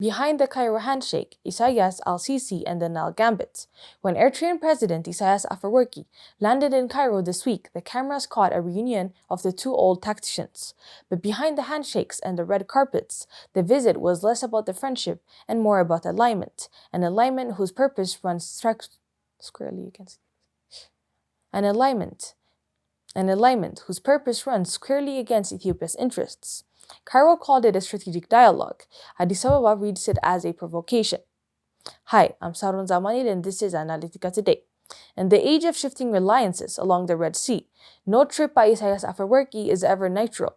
Behind the Cairo handshake, Isaias Al-Sisi and the Nile gambit. When Eritrean President Isaias Afwerki landed in Cairo this week, the cameras caught a reunion of the two old tacticians. But behind the handshakes and the red carpets, the visit was less about the friendship and more about alignment, an alignment whose purpose runs squarely against Ethiopia's interests. Cairo called it a strategic dialogue. Addis Ababa reads it as a provocation. Hi, I'm Sarun Zamanil and this is Analytica Today. In the age of shifting reliances along the Red Sea, no trip by Isaias Afwerki is ever neutral.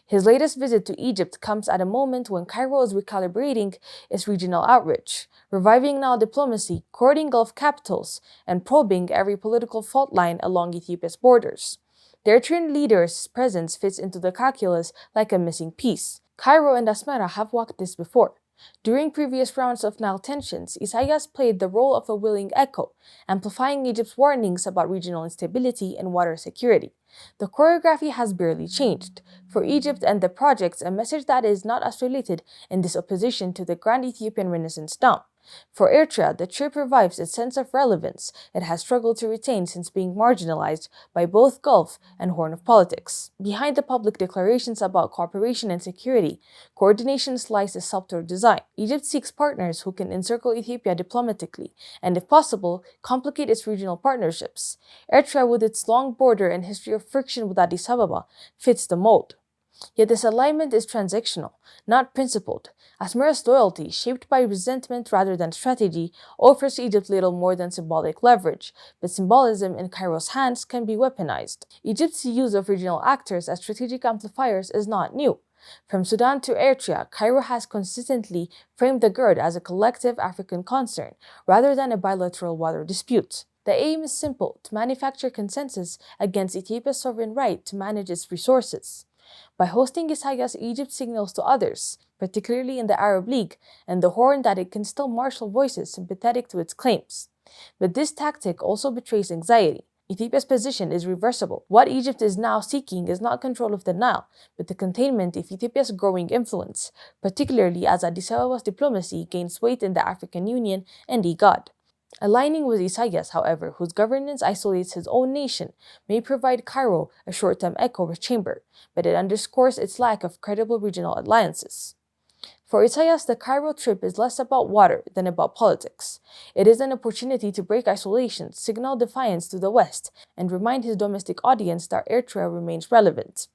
His latest visit to Egypt comes at a moment when Cairo is recalibrating its regional outreach, reviving Nile diplomacy, courting Gulf capitals, and probing every political fault line along Ethiopia's borders. The Eritrean leader's presence fits into the calculus like a missing piece. Cairo and Asmara have walked this before. During previous rounds of Nile tensions, Isaias played the role of a willing echo, amplifying Egypt's warnings about regional instability and water security. The choreography has barely changed. For Egypt and the projects, a message that is not isolated in this opposition to the grand Ethiopian Renaissance now. For Eritrea, the trip revives its sense of relevance it has struggled to retain since being marginalized by both Gulf and Horn of politics. Behind the public declarations about cooperation and security, coordination lies a subtle design. Egypt seeks partners who can encircle Ethiopia diplomatically and, if possible, complicate its regional partnerships. Eritrea, with its long border and history of friction with Addis Ababa, fits the mold. Yet this alignment is transactional, not principled. Asmara's loyalty, shaped by resentment rather than strategy, offers Egypt little more than symbolic leverage, but symbolism in Cairo's hands can be weaponized. Egypt's use of regional actors as strategic amplifiers is not new. From Sudan to Eritrea, Cairo has consistently framed the GERD as a collective African concern, rather than a bilateral water dispute. The aim is simple: to manufacture consensus against Ethiopia's sovereign right to manage its resources. By hosting Isaias, Egypt signals to others, particularly in the Arab League and the Horn, that it can still marshal voices sympathetic to its claims. But this tactic also betrays anxiety. Ethiopia's position is reversible. What Egypt is now seeking is not control of the Nile, but the containment of Ethiopia's growing influence, particularly as Addis Ababa's diplomacy gains weight in the African Union and IGAD. Aligning with Isaias, however, whose governance isolates his own nation, may provide Cairo a short-term echo chamber, but it underscores its lack of credible regional alliances. For Isaias, the Cairo trip is less about water than about politics. It is an opportunity to break isolation, signal defiance to the West, and remind his domestic audience that Eritrea remains relevant.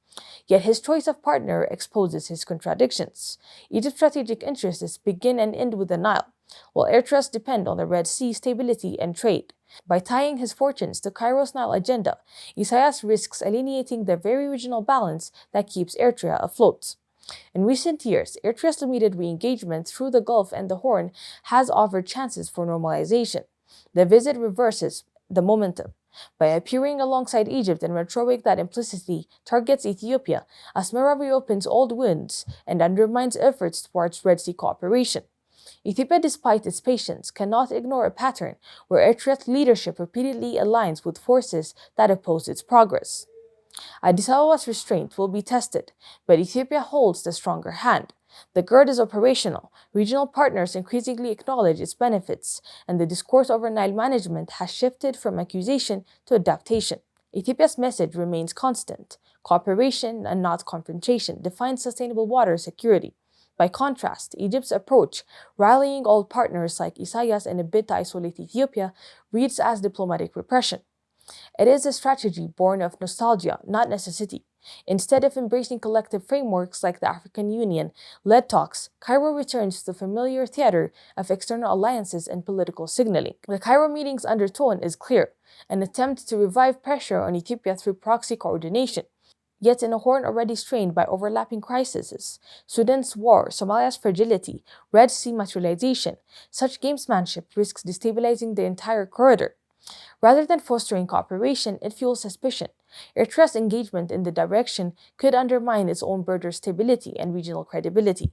Yet his choice of partner exposes his contradictions. Egypt's strategic interests begin and end with the Nile, while Eritrea's depend on the Red Sea stability and trade. By tying his fortunes to Cairo's Nile agenda, Isaias risks alienating the very regional balance that keeps Eritrea afloat. In recent years, Eritrea's limited re-engagement through the Gulf and the Horn has offered chances for normalization. The visit reverses the momentum. By appearing alongside Egypt in rhetoric that implicitly targets Ethiopia, Asmara reopens old wounds and undermines efforts towards Red Sea cooperation. Ethiopia, despite its patience, cannot ignore a pattern where Eritrea's leadership repeatedly aligns with forces that oppose its progress. Addis Ababa's restraint will be tested, but Ethiopia holds the stronger hand. The GERD is operational, regional partners increasingly acknowledge its benefits, and the discourse over Nile management has shifted from accusation to adaptation. Ethiopia's message remains constant: cooperation and not confrontation defines sustainable water security. By contrast, Egypt's approach, rallying all partners like Isaias in a bid to isolate Ethiopia, reads as diplomatic repression. It is a strategy born of nostalgia, not necessity. Instead of embracing collective frameworks like the African Union-led talks, Cairo returns to the familiar theater of external alliances and political signaling. The Cairo meeting's undertone is clear, an attempt to revive pressure on Ethiopia through proxy coordination. Yet in a Horn already strained by overlapping crises, Sudan's war, Somalia's fragility, Red Sea materialization, such gamesmanship risks destabilizing the entire corridor. Rather than fostering cooperation, it fuels suspicion. Eritrea's engagement in the direction could undermine its own border stability and regional credibility.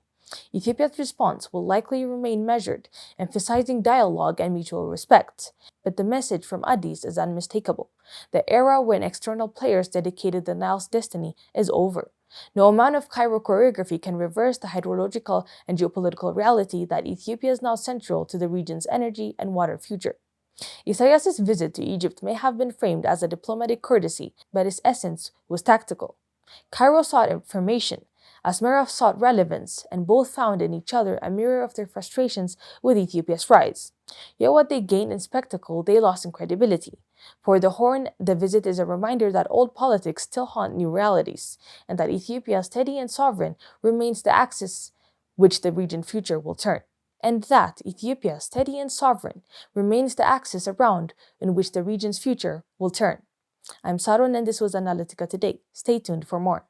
Ethiopia's response will likely remain measured, emphasizing dialogue and mutual respect. But the message from Addis is unmistakable. The era when external players dedicated the Nile's destiny is over. No amount of Cairo choreography can reverse the hydrological and geopolitical reality that Ethiopia is now central to the region's energy and water future. Isaias' visit to Egypt may have been framed as a diplomatic courtesy, but its essence was tactical. Cairo sought information, Asmara sought relevance, and both found in each other a mirror of their frustrations with Ethiopia's rise. Yet what they gained in spectacle, they lost in credibility. For the Horn, the visit is a reminder that old politics still haunt new realities, and that Ethiopia, steady and sovereign, remains the axis which the region's future will turn. And that Ethiopia, steady and sovereign, remains the axis around in which the region's future will turn. I'm Saron, and this was Analytica Today. Stay tuned for more.